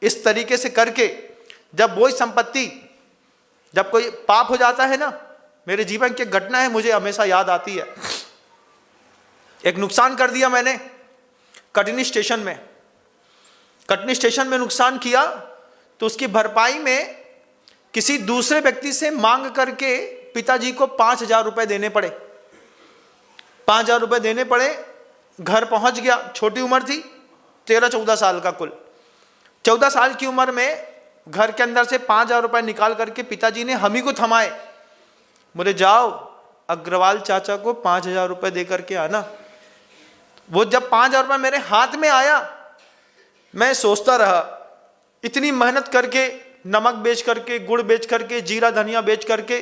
इस तरीके से करके जब वही संपत्ति, जब कोई पाप हो जाता है ना, मेरे जीवन की घटना है मुझे हमेशा याद आती है। एक नुकसान कर दिया मैंने कटनी स्टेशन में। कटनी स्टेशन में नुकसान किया तो उसकी भरपाई में किसी दूसरे व्यक्ति से मांग करके पिताजी को 5,000 रुपए देने पड़े। 5,000 रुपए देने पड़े। घर पहुंच गया, छोटी उम्र थी, 13-14 साल का कुल। 14 साल की उम्र में घर के अंदर से 5,000 रुपए निकाल करके पिताजी ने हम ही को थमाए। बोले जाओ अग्रवाल चाचा को 5,000 रुपए दे करके आना। वो जब 5,000 रुपए मेरे हाथ में आया, मैं सोचता रहा, इतनी मेहनत करके, नमक बेच करके, गुड़ बेच करके, जीरा धनिया बेच करके,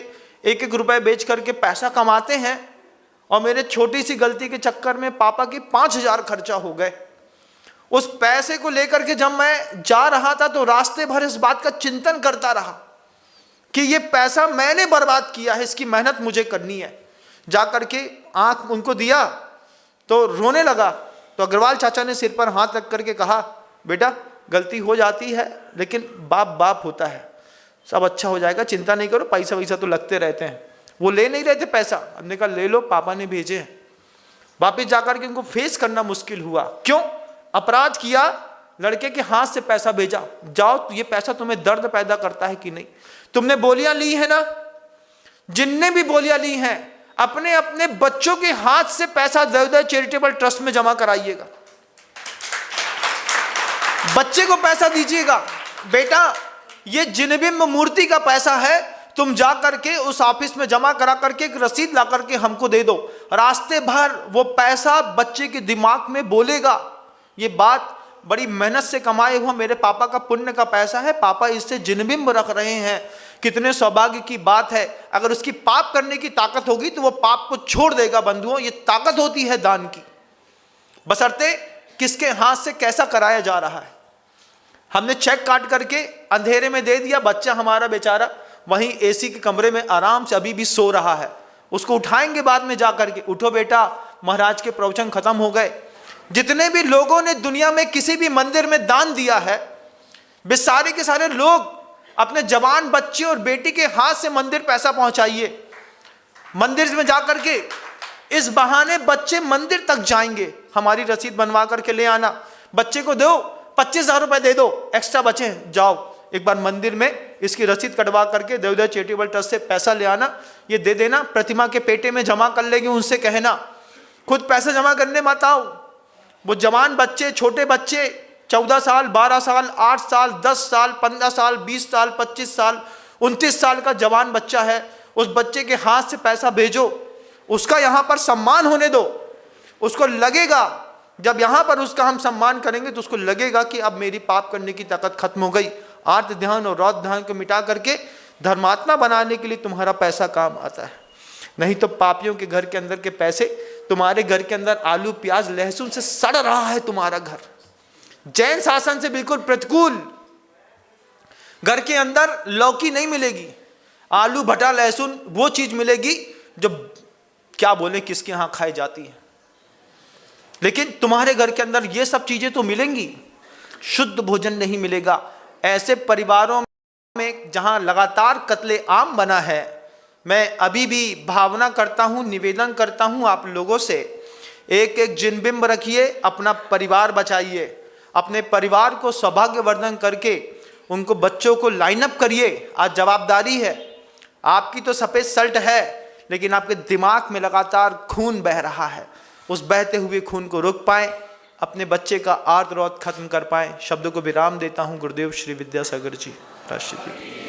एक एक रुपए बेच करके पैसा कमाते हैं, और मेरे छोटी सी गलती के चक्कर में पापा की 5,000 खर्चा हो गए। उस पैसे को लेकर के जब मैं जा रहा था तो रास्ते भर इस बात का चिंतन करता रहा कि ये पैसा मैंने बर्बाद किया है, इसकी मेहनत मुझे करनी है। जा करके आंख उनको दिया तो रोने लगा। तो अग्रवाल चाचा ने सिर पर हाथ रख करके कहा, बेटा गलती हो जाती है, लेकिन बाप बाप होता है, सब अच्छा हो जाएगा, चिंता नहीं करो, पैसा वैसा तो लगते रहते हैं। वो ले नहीं रहे थे पैसा, हमने कहा ले लो, पापा ने भेजे हैं। वापिस जाकर के उनको फेस करना मुश्किल हुआ। क्यों? अपराध किया, लड़के के हाथ से पैसा भेजा। जाओ, तो ये पैसा तुम्हें दर्द पैदा करता है कि नहीं? तुमने बोलियां ली है ना, जिनने भी बोलियां ली हैं, अपने अपने बच्चों के हाथ से पैसा देवोदय चैरिटेबल ट्रस्ट में जमा कराइएगा। बच्चे को पैसा दीजिएगा, बेटा ये जिनबिंब मूर्ति का पैसा है, तुम जा करके उस ऑफिस में जमा करा करके एक रसीद ला करके हमको दे दो। रास्ते भर वो पैसा बच्चे के दिमाग में बोलेगा, ये बात बड़ी मेहनत से कमाए हुआ मेरे पापा का पुण्य का पैसा है, पापा इससे जिनबिंब रख रहे हैं। कितने सौभाग्य की बात है। अगर उसकी पाप करने की ताकत होगी तो वो पाप को छोड़ देगा। बंधुओं, ये ताकत होती है दान की, बशर्ते किसके हाथ से कैसा कराया जा रहा है। हमने चेक काट करके अंधेरे में दे दिया, बच्चा हमारा बेचारा वहीं एसी के कमरे में आराम से अभी भी सो रहा है। उसको उठाएंगे बाद में जा करके, उठो बेटा, महाराज के प्रवचन खत्म हो गए। जितने भी लोगों ने दुनिया में किसी भी मंदिर में दान दिया है, वे सारे के सारे लोग अपने जवान बच्चे और बेटी के हाथ से मंदिर पैसा पहुंचाइए। मंदिर में जाकर के इस बहाने बच्चे मंदिर तक जाएंगे। हमारी रसीद बनवा करके ले आना, बच्चे को दो, 25,000 रुपए दे दो, एक्स्ट्रा बचे, जाओ एक बार मंदिर में इसकी रसीद कटवा करके देवोदय चैरिटेबल ट्रस्ट से पैसा ले आना, ये दे देना, प्रतिमा के पेटे में जमा कर लेंगे। उनसे कहना खुद पैसा जमा करने मत आओ। वो जवान बच्चे, छोटे बच्चे, 14 साल, 12 साल, 8 साल, 10 साल, 15 साल, 20 साल, 25 साल, 29 साल का जवान बच्चा है, उस बच्चे के हाथ से पैसा भेजो, उसका यहाँ पर सम्मान होने दो। उसको लगेगा, जब यहाँ पर उसका हम सम्मान करेंगे तो उसको लगेगा कि अब मेरी पाप करने की ताकत खत्म हो गई। आर्त ध्यान और रौद्र ध्यान को मिटा करके धर्मात्मा बनाने के लिए तुम्हारा पैसा काम आता है। नहीं तो पापियों के घर के अंदर के पैसे, तुम्हारे घर के अंदर आलू प्याज लहसुन से सड़ रहा है तुम्हारा घर, जैन शासन से बिल्कुल प्रतिकूल। घर के अंदर लौकी नहीं मिलेगी, आलू भटा लहसुन वो चीज मिलेगी जो क्या बोले किसके यहाँ खाई जाती है। लेकिन तुम्हारे घर के अंदर ये सब चीजें तो मिलेंगी, शुद्ध भोजन नहीं मिलेगा। ऐसे परिवारों में जहां लगातार कत्ले आम बना है, मैं अभी भी भावना करता हूं, निवेदन करता हूं आप लोगों से, एक एक जिनबिंब रखिए, अपना परिवार बचाइए, अपने परिवार को सौभाग्यवर्धन करके उनको बच्चों को लाइन अप करिए। आज जवाबदारी है, आपकी तो सफ़ेद शर्ट है लेकिन आपके दिमाग में लगातार खून बह रहा है, उस बहते हुए खून को रोक पाएं, अपने बच्चे का आर्त रौत खत्म कर पाएं। शब्दों को विराम देता हूं। गुरुदेव श्री विद्यासागर जी, राष्ट्रपति।